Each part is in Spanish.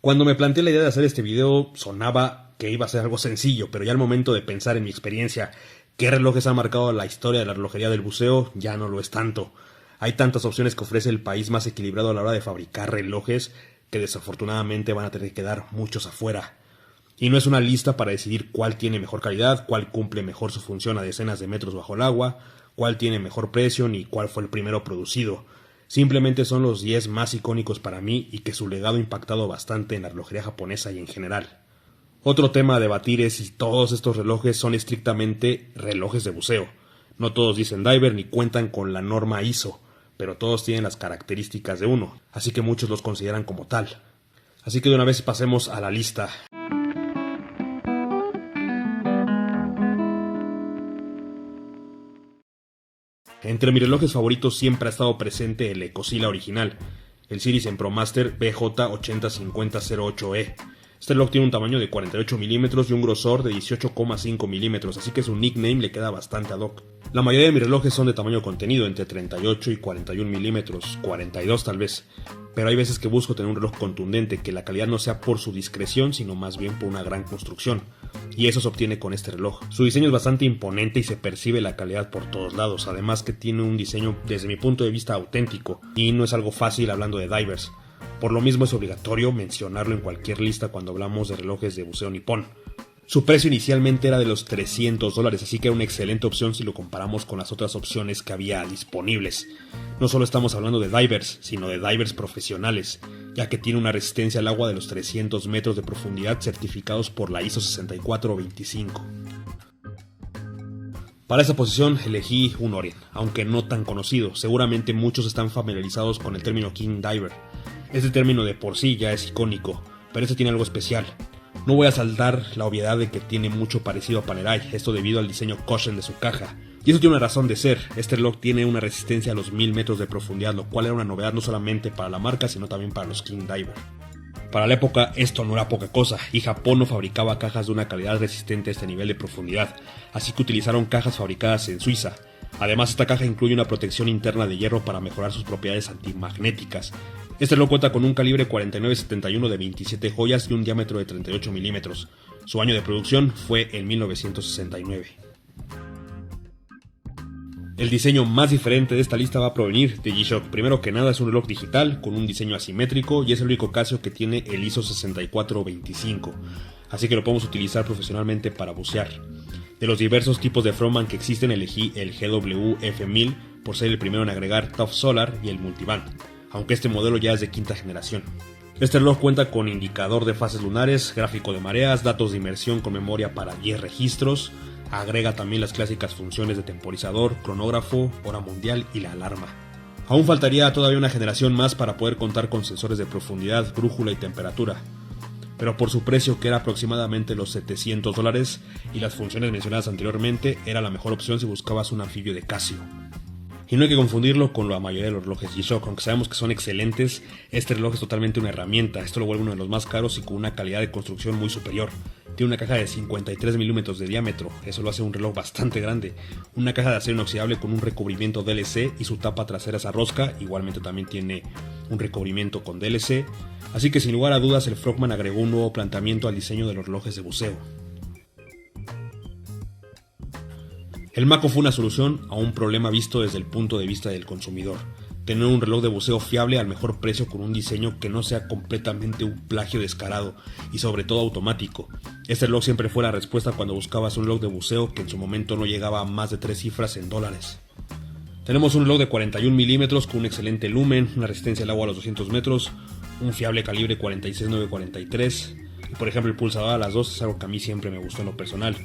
Cuando me planteé la idea de hacer este video sonaba que iba a ser algo sencillo, pero ya al momento de pensar en mi experiencia, qué relojes han marcado la historia de la relojería del buceo, ya no lo es tanto. Hay tantas opciones que ofrece el país más equilibrado a la hora de fabricar relojes que desafortunadamente van a tener que quedar muchos afuera. Y no es una lista para decidir cuál tiene mejor calidad, cuál cumple mejor su función a decenas de metros bajo el agua, cuál tiene mejor precio ni cuál fue el primero producido. Simplemente son los 10 más icónicos para mí y que su legado ha impactado bastante en la relojería japonesa y en general. Otro tema a debatir es si todos estos relojes son estrictamente relojes de buceo. No todos dicen diver ni cuentan con la norma ISO, pero todos tienen las características de uno, así que muchos los consideran como tal. Así que de una vez pasemos a la lista. Entre mis relojes favoritos siempre ha estado presente el Ecosila original, el Series Empromaster BJ805008E. Este reloj tiene un tamaño de 48 milímetros y un grosor de 18,5 milímetros, así que su nickname le queda bastante ad hoc. La mayoría de mis relojes son de tamaño contenido, entre 38 y 41 milímetros, 42 tal vez, pero hay veces que busco tener un reloj contundente, que la calidad no sea por su discreción, sino más bien por una gran construcción, y eso se obtiene con este reloj. Su diseño es bastante imponente y se percibe la calidad por todos lados, además que tiene un diseño desde mi punto de vista auténtico, y no es algo fácil hablando de divers. Por lo mismo es obligatorio mencionarlo en cualquier lista cuando hablamos de relojes de buceo nipón. Su precio inicialmente era de los $300, así que era una excelente opción si lo comparamos con las otras opciones que había disponibles. No solo estamos hablando de divers, sino de divers profesionales, ya que tiene una resistencia al agua de los 300 metros de profundidad certificados por la ISO 6425. Para esa posición elegí un Orient, aunque no tan conocido. Seguramente muchos están familiarizados con el término King Diver. Este término de por sí ya es icónico, pero este tiene algo especial. No voy a saltar la obviedad de que tiene mucho parecido a Panerai, esto debido al diseño Cushion de su caja. Y eso tiene una razón de ser. Este reloj tiene una resistencia a los 1000 metros de profundidad, lo cual era una novedad no solamente para la marca, sino también para los King Diver. Para la época esto no era poca cosa, y Japón no fabricaba cajas de una calidad resistente a este nivel de profundidad, así que utilizaron cajas fabricadas en Suiza. Además, esta caja incluye una protección interna de hierro para mejorar sus propiedades antimagnéticas. Este reloj cuenta con un calibre 49-71 de 27 joyas y un diámetro de 38 milímetros. Su año de producción fue en 1969. El diseño más diferente de esta lista va a provenir de G-Shock. Primero que nada es un reloj digital con un diseño asimétrico y es el único Casio que tiene el ISO 6425, así que lo podemos utilizar profesionalmente para bucear. De los diversos tipos de Frogman que existen, elegí el GW F1000 por ser el primero en agregar Top Solar y el Multiband, aunque este modelo ya es de quinta generación. Este reloj cuenta con indicador de fases lunares, gráfico de mareas, datos de inmersión con memoria para 10 registros, agrega también las clásicas funciones de temporizador, cronógrafo, hora mundial y la alarma. Aún faltaría todavía una generación más para poder contar con sensores de profundidad, brújula y temperatura, pero por su precio, que era aproximadamente los $700, y las funciones mencionadas anteriormente, era la mejor opción si buscabas un anfibio de Casio. Y no hay que confundirlo con la mayoría de los relojes G-Shock, aunque sabemos que son excelentes, este reloj es totalmente una herramienta. Esto lo vuelve uno de los más caros y con una calidad de construcción muy superior. Tiene una caja de 53 milímetros de diámetro, eso lo hace un reloj bastante grande. Una caja de acero inoxidable con un recubrimiento DLC y su tapa trasera es a rosca, igualmente también tiene un recubrimiento con DLC. Así que sin lugar a dudas el Frogman agregó un nuevo planteamiento al diseño de los relojes de buceo. El Mako fue una solución a un problema visto desde el punto de vista del consumidor. Tener un reloj de buceo fiable al mejor precio con un diseño que no sea completamente un plagio descarado y sobre todo automático. Este reloj siempre fue la respuesta cuando buscabas un reloj de buceo que en su momento no llegaba a más de 3 cifras en dólares. Tenemos un reloj de 41 milímetros con un excelente lumen, una resistencia al agua a los 200 metros, un fiable calibre 46943 y por ejemplo el pulsador a las 2 es algo que a mí siempre me gustó en lo personal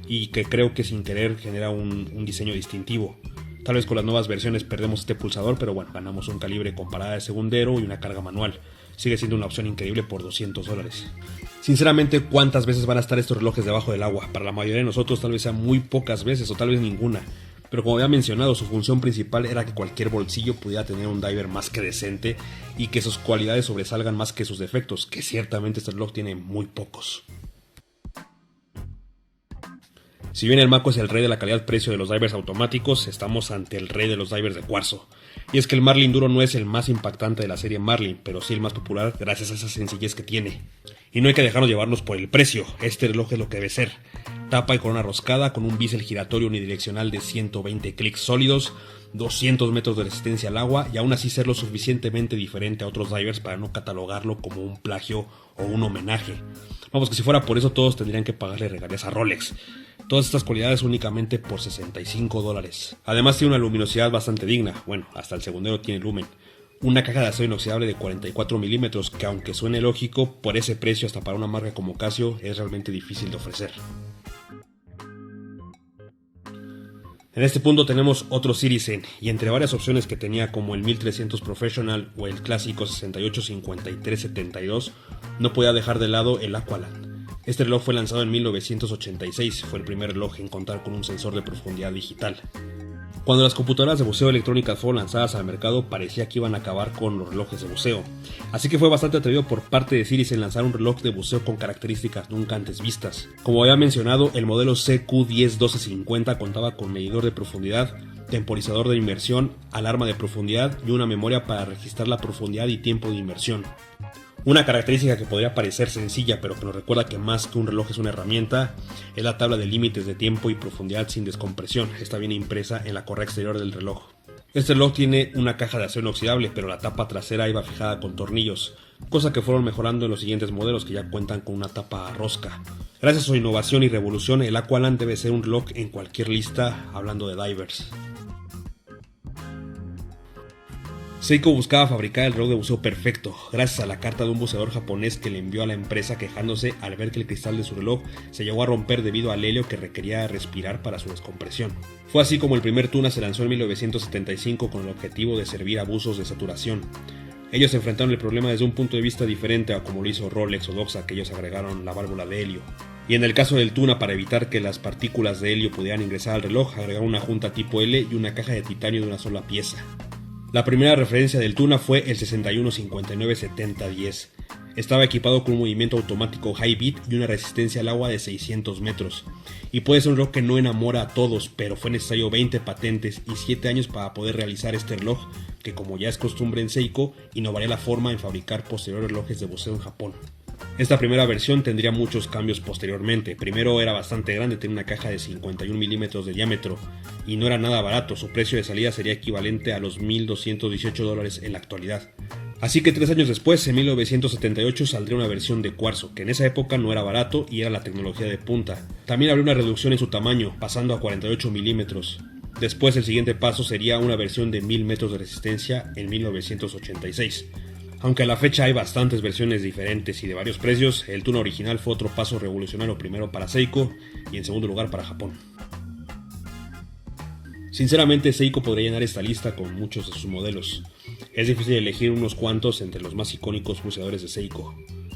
y que creo que sin querer genera un diseño distintivo. Tal vez con las nuevas versiones perdemos este pulsador, pero bueno, ganamos un calibre con parada de segundero y una carga manual. Sigue siendo una opción increíble por $200. Sinceramente, ¿cuántas veces van a estar estos relojes debajo del agua? Para la mayoría de nosotros tal vez sea muy pocas veces o tal vez ninguna. Pero como había mencionado, su función principal era que cualquier bolsillo pudiera tener un diver más que decente y que sus cualidades sobresalgan más que sus defectos, que ciertamente este reloj tiene muy pocos. Si bien el Mako es el rey de la calidad-precio de los divers automáticos, estamos ante el rey de los divers de cuarzo. Y es que el Marlin Duro no es el más impactante de la serie Marlin, pero sí el más popular gracias a esa sencillez que tiene. Y no hay que dejarnos llevarnos por el precio, este reloj es lo que debe ser. Tapa y corona roscada con un bisel giratorio unidireccional de 120 clics sólidos, 200 metros de resistencia al agua y aún así ser lo suficientemente diferente a otros divers para no catalogarlo como un plagio o un homenaje. Vamos, que si fuera por eso todos tendrían que pagarle regalías a Rolex. Todas estas cualidades únicamente por $65. Además tiene una luminosidad bastante digna, bueno, hasta el segundero tiene lumen. Una caja de acero inoxidable de 44 milímetros que, aunque suene lógico, por ese precio hasta para una marca como Casio es realmente difícil de ofrecer. En este punto tenemos otro Citizen, y entre varias opciones que tenía como el 1300 Professional o el clásico 685372, no podía dejar de lado el Aqualand. Este reloj fue lanzado en 1986, fue el primer reloj en contar con un sensor de profundidad digital. Cuando las computadoras de buceo electrónicas fueron lanzadas al mercado, parecía que iban a acabar con los relojes de buceo. Así que fue bastante atrevido por parte de Citizen lanzar un reloj de buceo con características nunca antes vistas. Como había mencionado, el modelo CQ101250 contaba con medidor de profundidad, temporizador de inmersión, alarma de profundidad y una memoria para registrar la profundidad y tiempo de inmersión. Una característica que podría parecer sencilla, pero que nos recuerda que más que un reloj es una herramienta, es la tabla de límites de tiempo y profundidad sin descompresión. Esta viene impresa en la correa exterior del reloj. Este reloj tiene una caja de acero inoxidable, pero la tapa trasera iba fijada con tornillos, cosa que fueron mejorando en los siguientes modelos que ya cuentan con una tapa a rosca. Gracias a su innovación y revolución, el Aqualand debe ser un reloj en cualquier lista hablando de divers. Seiko buscaba fabricar el reloj de buceo perfecto, gracias a la carta de un buceador japonés que le envió a la empresa quejándose al ver que el cristal de su reloj se llegó a romper debido al helio que requería respirar para su descompresión. Fue así como el primer Tuna se lanzó en 1975 con el objetivo de servir a buzos de saturación. Ellos enfrentaron el problema desde un punto de vista diferente a como lo hizo Rolex o Doxa, que ellos agregaron la válvula de helio. Y en el caso del Tuna, para evitar que las partículas de helio pudieran ingresar al reloj, agregaron una junta tipo L y una caja de titanio de una sola pieza. La primera referencia del Tuna fue el 6159-7010. Estaba equipado con un movimiento automático high beat y una resistencia al agua de 600 metros. Y puede ser un reloj que no enamora a todos, pero fue necesario 20 patentes y 7 años para poder realizar este reloj, que como ya es costumbre en Seiko, innovaría la forma en fabricar posteriores relojes de buceo en Japón. Esta primera versión tendría muchos cambios posteriormente. Primero era bastante grande, tenía una caja de 51 milímetros de diámetro y no era nada barato, su precio de salida sería equivalente a los $1,218 en la actualidad. Así que 3 años después, en 1978, saldría una versión de cuarzo, que en esa época no era barato y era la tecnología de punta. También habría una reducción en su tamaño, pasando a 48 milímetros. Después el siguiente paso sería una versión de 1000 metros de resistencia en 1986. Aunque a la fecha hay bastantes versiones diferentes y de varios precios, el Tuna original fue otro paso revolucionario, primero para Seiko y en segundo lugar para Japón. Sinceramente, Seiko podría llenar esta lista con muchos de sus modelos. Es difícil elegir unos cuantos entre los más icónicos buceadores de Seiko.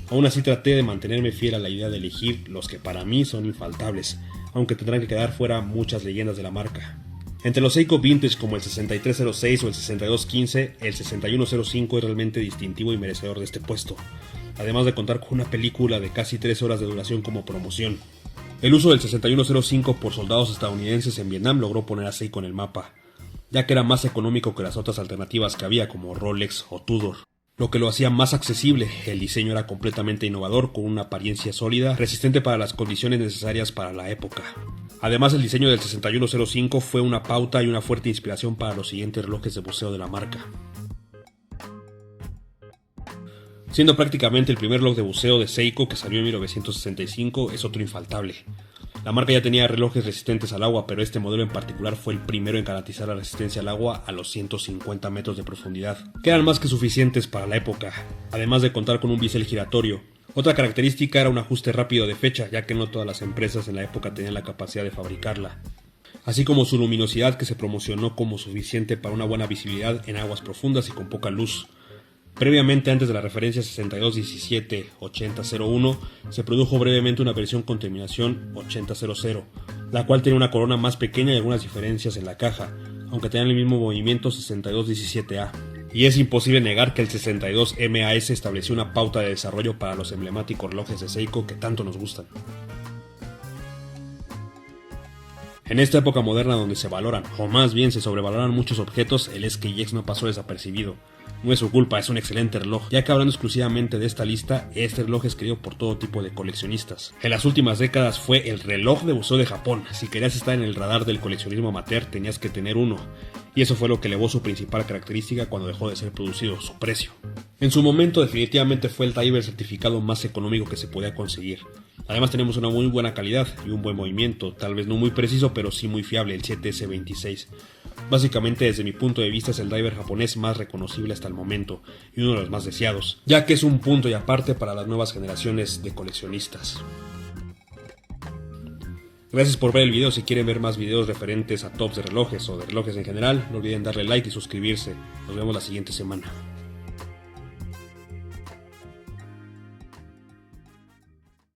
Aún así traté de mantenerme fiel a la idea de elegir los que para mí son infaltables, aunque tendrán que quedar fuera muchas leyendas de la marca. Entre los Seiko Vintage como el 6306 o el 6215, el 6105 es realmente distintivo y merecedor de este puesto, además de contar con una película de casi 3 horas de duración como promoción. El uso del 6105 por soldados estadounidenses en Vietnam logró poner a Seiko en el mapa, ya que era más económico que las otras alternativas que había como Rolex o Tudor, lo que lo hacía más accesible. El diseño era completamente innovador, con una apariencia sólida, resistente para las condiciones necesarias para la época. Además, el diseño del 6105 fue una pauta y una fuerte inspiración para los siguientes relojes de buceo de la marca. Siendo prácticamente el primer reloj de buceo de Seiko que salió en 1965, es otro infaltable. La marca ya tenía relojes resistentes al agua, pero este modelo en particular fue el primero en garantizar la resistencia al agua a los 150 metros de profundidad, que eran más que suficientes para la época, además de contar con un bisel giratorio. Otra característica era un ajuste rápido de fecha, ya que no todas las empresas en la época tenían la capacidad de fabricarla, así como su luminosidad, que se promocionó como suficiente para una buena visibilidad en aguas profundas y con poca luz. Previamente, antes de la referencia 6217-8001, se produjo brevemente una versión con terminación 8000, la cual tenía una corona más pequeña y algunas diferencias en la caja, aunque tenían el mismo movimiento 6217A. Y es imposible negar que el 62MAS estableció una pauta de desarrollo para los emblemáticos relojes de Seiko que tanto nos gustan. En esta época moderna donde se valoran, o más bien se sobrevaloran muchos objetos, el SKX no pasó desapercibido. No es su culpa, es un excelente reloj, ya que hablando exclusivamente de esta lista, este reloj es querido por todo tipo de coleccionistas. En las últimas décadas fue el reloj de buceo de Japón. Si querías estar en el radar del coleccionismo amateur tenías que tener uno, y eso fue lo que elevó su principal característica cuando dejó de ser producido, su precio. En su momento definitivamente fue el diver certificado más económico que se podía conseguir. Además tenemos una muy buena calidad y un buen movimiento, tal vez no muy preciso pero sí muy fiable, el 7S26. Básicamente desde mi punto de vista es el diver japonés más reconocible hasta el momento y uno de los más deseados, ya que es un punto y aparte para las nuevas generaciones de coleccionistas. Gracias por ver el video. Si quieren ver más videos referentes a tops de relojes o de relojes en general, no olviden darle like y suscribirse. Nos vemos la siguiente semana.